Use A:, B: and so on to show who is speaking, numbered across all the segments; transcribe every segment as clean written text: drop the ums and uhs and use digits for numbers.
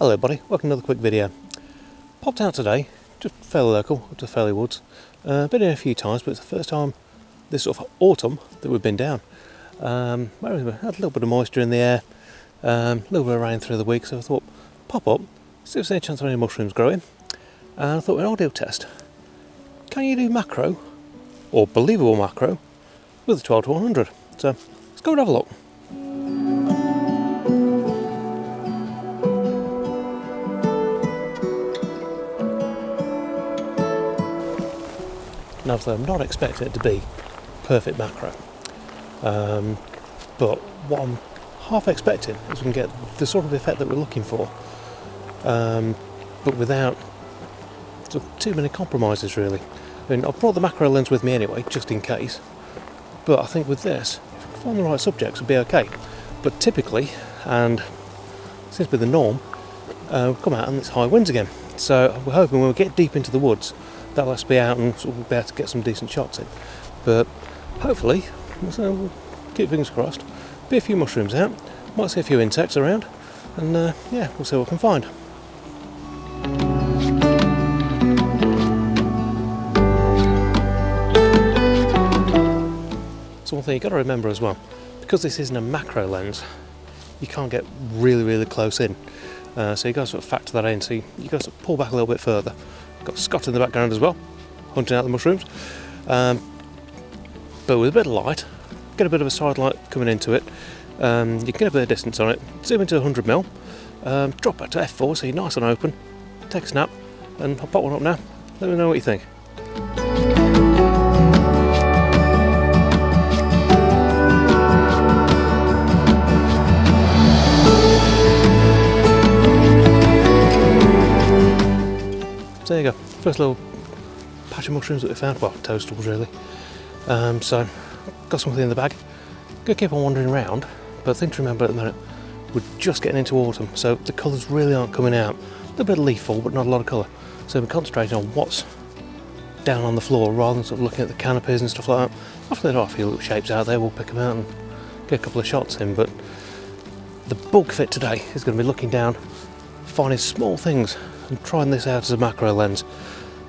A: Hello everybody, welcome to another quick video. Popped out today, just fairly local, up to Fairley Woods. Been in a few times, but it's the first time this sort of autumn that we've been down. We had a little bit of moisture in the air, a little bit of rain through the week, so I thought, pop up, see if there's any chance of any mushrooms growing. And I thought, an ideal test. Can you do macro, or believable macro, with a 12 to 100? So, let's go and have a look. Now, obviously, I'm not expecting it to be perfect macro, but what I'm half expecting is we can get the sort of effect that we're looking for, but without sort of too many compromises, really. I mean, I've brought the macro lens with me anyway, just in case, but I think with this, if I can find the right subjects, it'll be okay. But typically, and seems to be the norm, we've come out and it's high winds again. So we're hoping when we get deep into the woods, that'll let us be out and sort of be able to get some decent shots in. But hopefully, so we'll keep fingers crossed, be a few mushrooms out, might see a few insects around, and yeah, we'll see what we can find. So one thing you've got to remember as well, because this isn't a macro lens, you can't get really close in. So you've got to sort of factor that in, so you've got to sort of pull back a little bit further. Got Scott in the background as well, hunting out the mushrooms. But with a bit of light, get a bit of a side light coming into it, you can get a bit of distance on it, zoom into 100mm, drop back to f4 so you're nice and open, take a snap, and I'll pop one up now. Let me know what you think. So there you go, first little patch of mushrooms that we found, well, toadstools really. So, got something in the bag. Gonna keep on wandering around, but the thing to remember at the minute, we're just getting into autumn, so the colours really aren't coming out. A little bit of leaf fall, but not a lot of colour. So we're concentrating on what's down on the floor, rather than sort of looking at the canopies and stuff like that. Hopefully there are a few little shapes out there, we'll pick them out and get a couple of shots in, but the bulk of it today is going to be looking down, finding small things, and trying this out as a macro lens.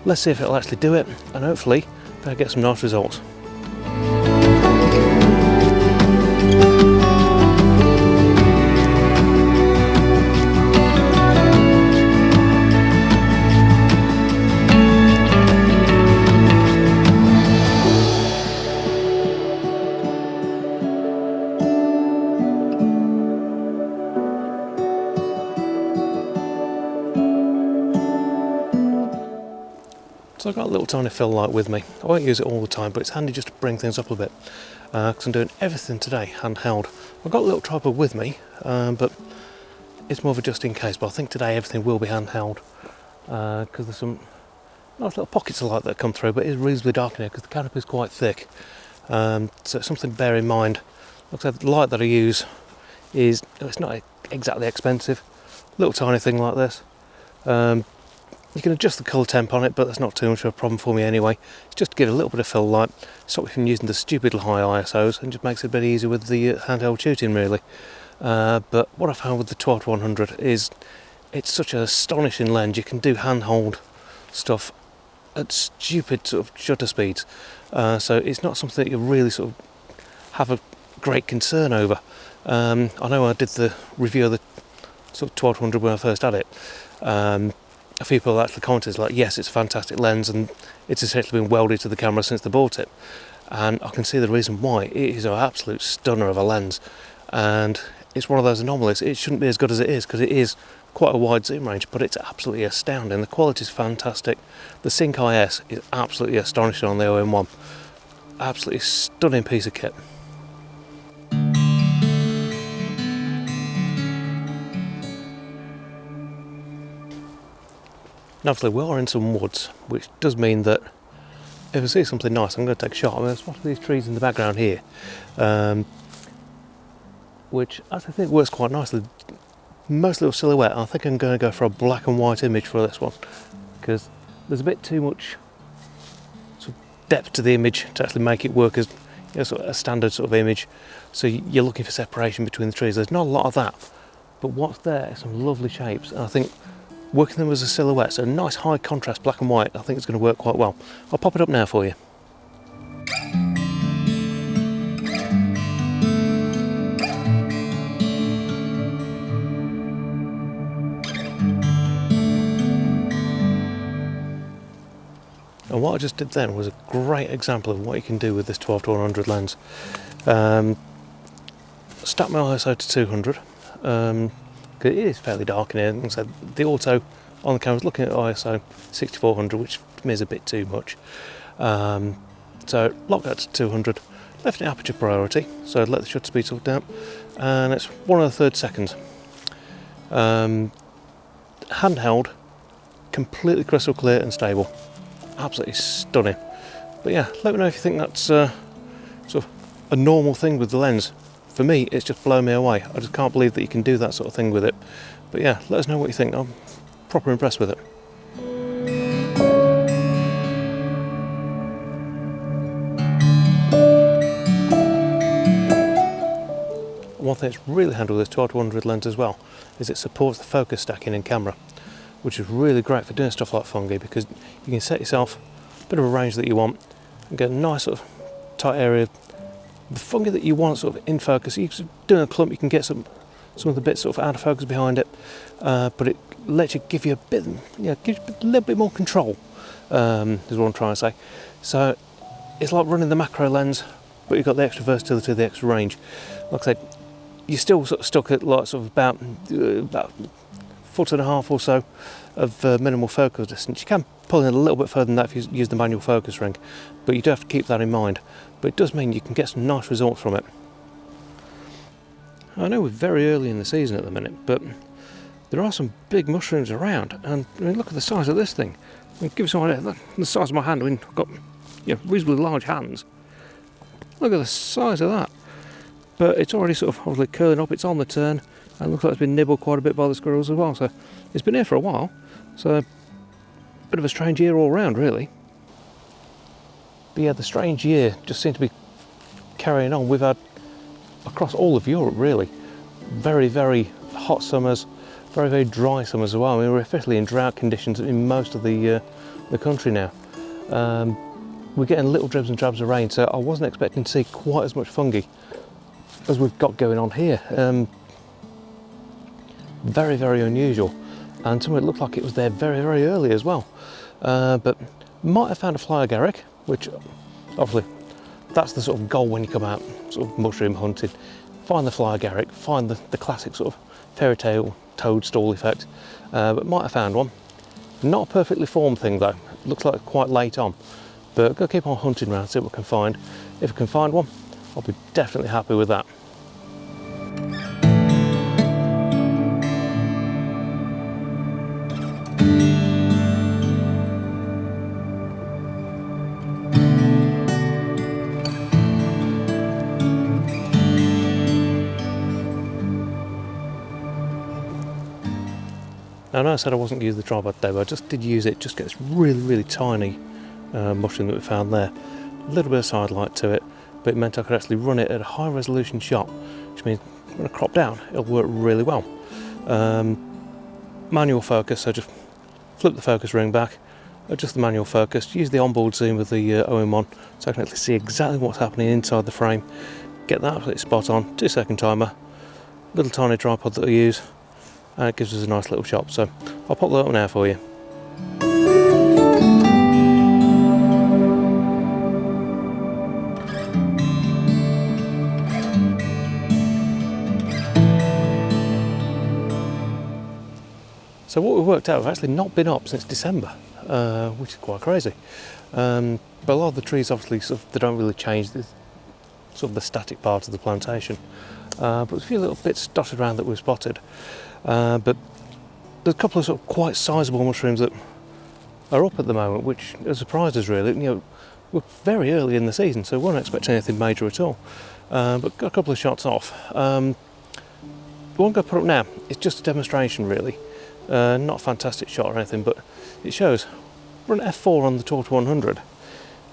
A: Let's see if it'll actually do it, and hopefully I'll get some nice results. So I've got a little tiny fill light with me. I won't use it all the time, but it's handy just to bring things up a bit, because I'm doing everything today handheld. I've got a little tripod with me, but it's more of a just in case, but I think today everything will be handheld, because there's some nice little pockets of light that come through, but it is reasonably dark in here because the canopy is quite thick, so it's something to bear in mind. Like I said, the light that I use is, it's not exactly expensive, little tiny thing like this. You can adjust the colour temp on it, but that's not too much of a problem for me anyway. It's just to give it a little bit of fill light, stop me from using the stupid high ISOs, and just makes it a bit easier with the handheld shooting really. But what I found with the 12 to 100 is it's such an astonishing lens. You can do handhold stuff at stupid sort of shutter speeds, so it's not something that you really sort of have a great concern over. I know I did the review of the sort of 12 to 100 when I first had it. A few people actually commented like, yes, it's a fantastic lens and it's essentially been welded to the camera since they bought it, and I can see the reason why. It is an absolute stunner of a lens, and it's one of those anomalies. It shouldn't be as good as it is, because it is quite a wide zoom range, but it's absolutely astounding. The quality is fantastic. The Sync IS is absolutely astonishing on the OM1. Absolutely stunning piece of kit. Now, obviously we are in some woods, which does mean that if I see something nice, I'm going to take a shot. I mean, there's one of these trees in the background here, which I actually think works quite nicely. Most little silhouette. I think I'm going to go for a black and white image for this one, because there's a bit too much sort of depth to the image to actually make it work as, you know, sort of a standard sort of image. So you're looking for separation between the trees. There's not a lot of that, but what's there is some lovely shapes, and I think working them as a silhouette, so a nice high contrast black and white, I think it's going to work quite well. I'll pop it up now for you. And what I just did then was a great example of what you can do with this 12-100 lens. Stacked my ISO to 200. It is fairly dark in here, and so the auto on the camera was looking at ISO 6400, which to me is a bit too much. So locked that to 200, left it aperture priority, so I'd let the shutter speed sort down, and it's 1/3 seconds. Handheld, completely crystal clear and stable. Absolutely stunning. But yeah, let me know if you think that's sort of a normal thing with the lens. For me, it's just blown me away. I just can't believe that you can do that sort of thing with it. But yeah, let us know what you think. I'm proper impressed with it. One thing that's really handy with this 12-100 lens as well is it supports the focus stacking in camera, which is really great for doing stuff like fungi, because you can set yourself a bit of a range that you want and get a nice sort of tight area. The fungi that you want sort of in focus, you can do a clump, you can get some of the bits sort of out of focus behind it, but it lets you give you a bit, gives you a little bit more control, is what I'm trying to say. So it's like running the macro lens, but you've got the extra versatility, the extra range. Like I said, you're still sort of stuck at like sort of about 1.5 foot or so of minimal focus distance. You can pull in a little bit further than that if you use the manual focus ring, but you do have to keep that in mind. But it does mean you can get some nice results from it. I know we're very early in the season at the minute, but there are some big mushrooms around, and I mean, look at the size of this thing. I mean, give you some idea, look, the size of my hand. I mean, I've got reasonably large hands. Look at the size of that. But it's already sort of obviously curling up, it's on the turn, and looks like it's been nibbled quite a bit by the squirrels as well, so it's been here for a while. So, a bit of a strange year all round, really. But yeah, the strange year just seemed to be carrying on. We've had, across all of Europe really, very, very hot summers, very, very dry summers as well. I mean, we're officially in drought conditions in most of the country now. We're getting little dribs and drabs of rain, so I wasn't expecting to see quite as much fungi as we've got going on here. Very, very unusual, and some of it looked like it was there very, very early as well. But might have found a fly agaric, which obviously that's the sort of goal when you come out sort of mushroom hunting. Find the fly agaric, find the classic sort of fairy tale toadstool effect, but might have found one. Not a perfectly formed thing though, it looks like quite late on, but I've got to keep on hunting around, see what we can find. If I can find one, I'll be definitely happy with that. Now, I know I said I wasn't using the tripod today, but I just did use it just to get this really, really tiny mushroom that we found there. A little bit of side light to it, but it meant I could actually run it at a high resolution shot, which means when I crop down, it'll work really well. Manual focus, so just flip the focus ring back, adjust the manual focus, use the onboard zoom with the OM1 so I can actually see exactly what's happening inside the frame, get that absolutely spot on, 2-second timer, little tiny tripod that I use, and it gives us a nice little shot. So I'll pop that up now for you. So what we've worked out, we've actually not been up since December, which is quite crazy. But a lot of the trees obviously they don't really change the sort of the static part of the plantation. But there's a few little bits dotted around that we've spotted. But there's a couple of sort of quite sizable mushrooms that are up at the moment, which has surprised us really. We're very early in the season, so we weren't expecting anything major at all. But got a couple of shots off. The one I'm going to put up now is just a demonstration really. Not a fantastic shot or anything, but it shows. Run F4 on the 12-100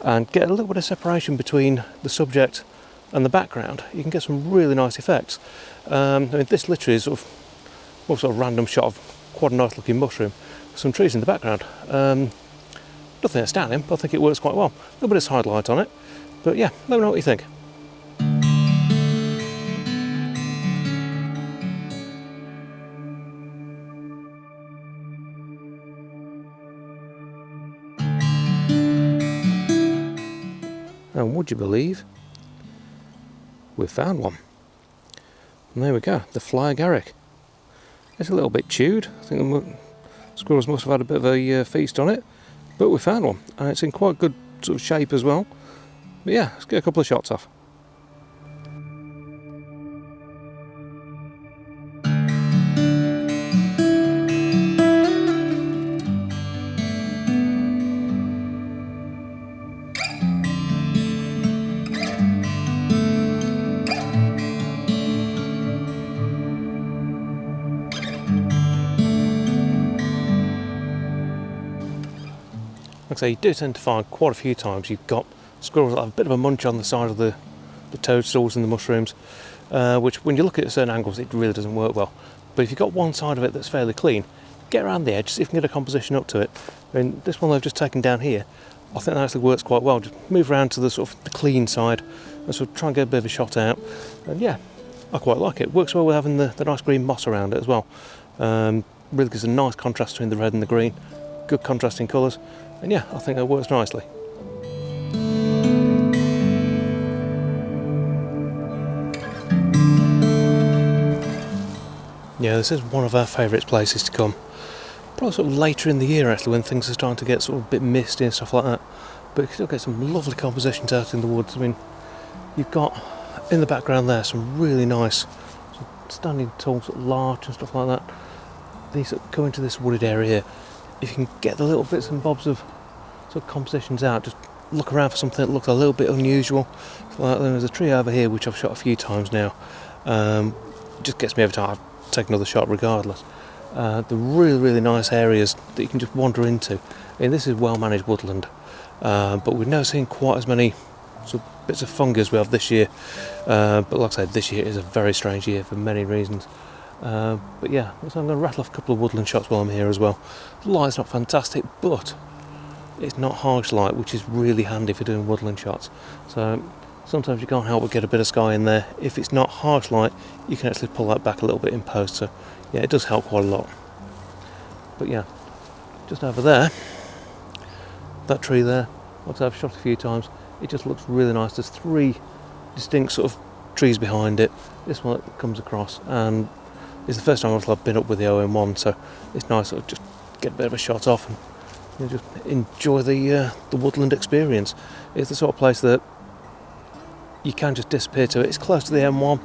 A: and get a little bit of separation between the subject and the background. You can get some really nice effects. I mean, this literally is sort of More sort of random shot of quite a nice looking mushroom. Some trees in the background. Nothing outstanding, but I think it works quite well. A little bit of side light on it, but yeah, let me know what you think. And would you believe, we've found one. And there we go, the fly agaric. It's a little bit chewed. I think the squirrels must have had a bit of a feast on it, but we found one, and it's in quite good sort of shape as well. But yeah, let's get a couple of shots off. Like I say, you do tend to find quite a few times you've got squirrels that have a bit of a munch on the side of the toadstools and the mushrooms, which when you look at certain angles it really doesn't work well. But if you've got one side of it that's fairly clean, get around the edge, see if you can get a composition up to it. I mean, this one they've just taken down here, I think that actually works quite well. Just move around to the sort of the clean side and sort of try and get a bit of a shot out. And yeah, I quite like it. Works well with having the nice green moss around it as well. Really gives a nice contrast between the red and the green. Good contrasting colours. And yeah, I think that works nicely. Yeah, this is one of our favourite places to come. Probably sort of later in the year actually, when things are starting to get sort of a bit misty and stuff like that. But you can still get some lovely compositions out in the woods. I mean, you've got in the background there some really nice sort of standing tall sort of larch and stuff like that. Then you sort of come into this wooded area here. If you can get the little bits and bobs of sort of compositions out, just look around for something that looks a little bit unusual. So like, there's a tree over here which I've shot a few times now. Just gets me every time I take another shot regardless. The really nice areas that you can just wander into. And this is well managed woodland, but we've never seen quite as many sort of bits of fungi as we have this year. But like I said, this year is a very strange year for many reasons. But yeah, so I'm going to rattle off a couple of woodland shots while I'm here as well. The light's not fantastic, but it's not harsh light, which is really handy for doing woodland shots. So sometimes you can't help but get a bit of sky in there. If it's not harsh light, you can actually pull that back a little bit in post. So yeah, it does help quite a lot. But yeah, just over there, that tree there, like I said, I've shot a few times. It just looks really nice. There's three distinct sort of trees behind it. This one that comes across, and it's the first time I've been up with the OM1, so it's nice to just get a bit of a shot off and just enjoy the woodland experience. It's the sort of place that you can just disappear to. It's close to the M1.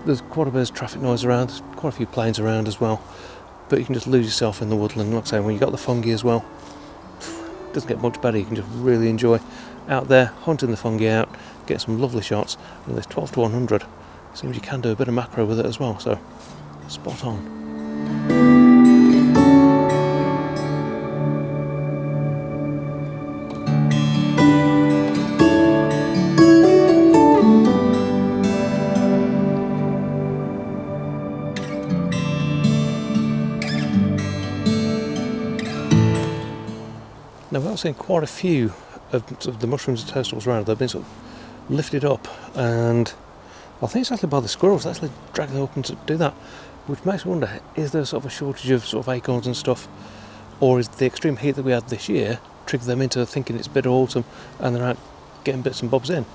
A: There's quite a bit of traffic noise around. There's quite a few planes around as well. But you can just lose yourself in the woodland. Like I say, when you've got the fungi as well, it doesn't get much better. You can just really enjoy out there, hunting the fungi out, get some lovely shots. And this 12 to 100 seems you can do a bit of macro with it as well. So spot on. Now I've seen quite a few of sort of the mushrooms and toadstools around. They've been sort of lifted up, and I think it's actually by the squirrels. They actually drag them up and sort of do that, which makes me wonder: is there sort of a shortage of sort of acorns and stuff, or is the extreme heat that we had this year triggered them into thinking it's a bit of autumn and they're out getting bits and bobs in?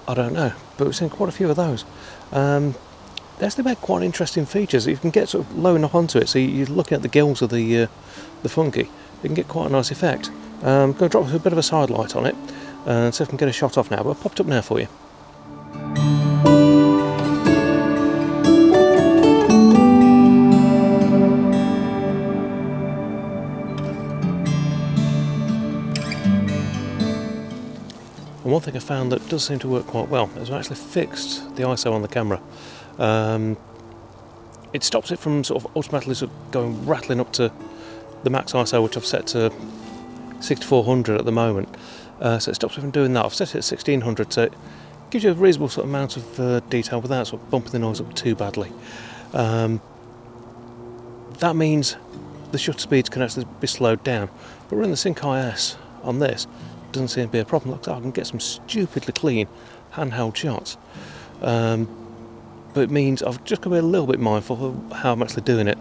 A: I don't know, but we've seen quite a few of those. They actually make quite interesting features. You can get sort of low enough onto it, so you're looking at the gills of the fungi. You can get quite a nice effect. I'm going to drop a bit of a side light on it and see if I can get a shot off now, but I've popped up now for you. And one thing I found that does seem to work quite well is I actually fixed the ISO on the camera. It stops it from sort of automatically sort of going rattling up to the max ISO, which I've set to 6400 at the moment, so it stops me from doing that. I've set it at 1600, so it gives you a reasonable sort of amount of detail without sort of bumping the noise up too badly. But that means the shutter speeds can actually be slowed down. But running the Sync IS on this doesn't seem to be a problem. Like I can get some stupidly clean handheld shots. But it means I've just got to be a little bit mindful of how I'm actually doing it.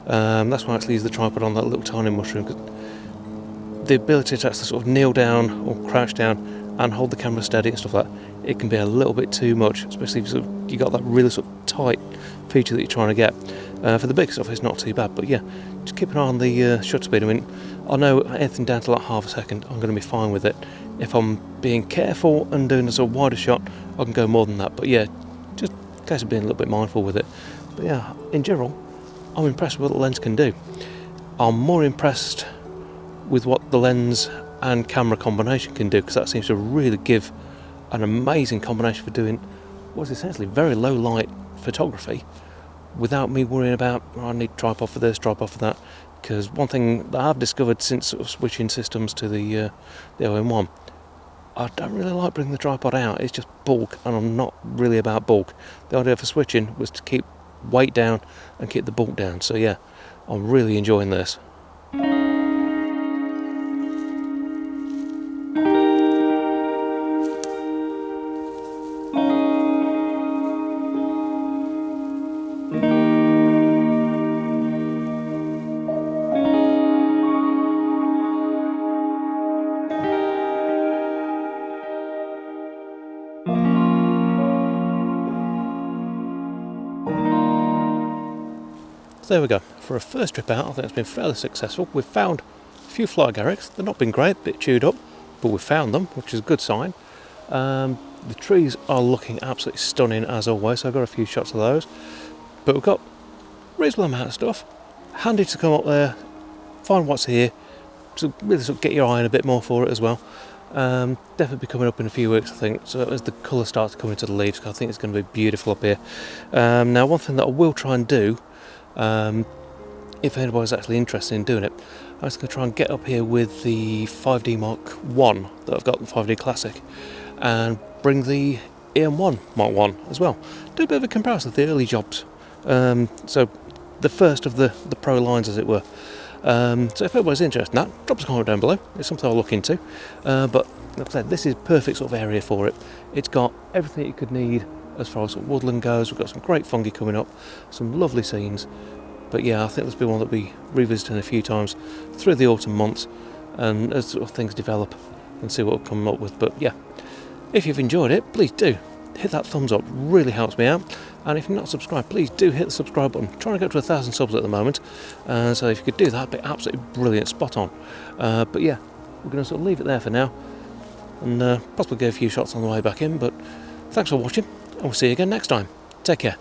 A: That's why I actually use the tripod on that little tiny mushroom, because the ability to actually sort of kneel down or crouch down and hold the camera steady and stuff like that, it can be a little bit too much, especially if you got that really sort of tight feature that you're trying to get. For the big stuff it's not too bad, but yeah, just keep an eye on the shutter speed. I mean, I know anything down to like half a second I'm going to be fine with it. If I'm being careful and doing a sort of wider shot, I can go more than that, but yeah, just in case of being a little bit mindful with it. But yeah, in general, I'm impressed with what the lens can do. I'm more impressed with what the lens and camera combination can do, because that seems to really give an amazing combination for doing what's essentially very low light photography without me worrying about, I need tripod for this, tripod for that. Because one thing that I've discovered since sort of switching systems to the OM1, I don't really like bringing the tripod out. It's just bulk, and I'm not really about bulk. The idea for switching was to keep weight down and keep the bulk down. So yeah, I'm really enjoying this. So there we go. For a first trip out, I think it's been fairly successful. We've found a few fly garricks. They've not been great, a bit chewed up, but we've found them, which is a good sign. The trees are looking absolutely stunning as always, so I've got a few shots of those. But we've got a reasonable amount of stuff. Handy to come up there, find what's here, to really sort of get your eye on a bit more for it as well. Definitely be coming up in a few weeks, I think, so as the colour starts to come into the leaves, I think it's going to be beautiful up here. Now, one thing that I will try and do, if anybody's actually interested in doing it, I'm just going to try and get up here with the 5D Mark 1 that I've got, the 5D Classic, and bring the EM1 Mark 1 as well. Do a bit of a comparison of the early jobs, so the first of the pro lines, as it were. So if anybody's interested in that, drop us a comment down below. It's something I'll look into, but like I said, this is perfect sort of area for it. It's got everything you could need as far as sort of woodland goes. We've got some great fungi coming up, some lovely scenes. But yeah, I think this will be one that we'll be revisiting a few times through the autumn months, and as sort of things develop, and see what we'll come up with. But yeah, if you've enjoyed it, please do hit that thumbs up, really helps me out. And if you're not subscribed, please do hit the subscribe button. I'm trying to get to 1,000 subs at the moment, so if you could do that, it'd be absolutely brilliant, spot on. But yeah, we're going to sort of leave it there for now, and possibly get a few shots on the way back in. But thanks for watching, and we'll see you again next time. Take care.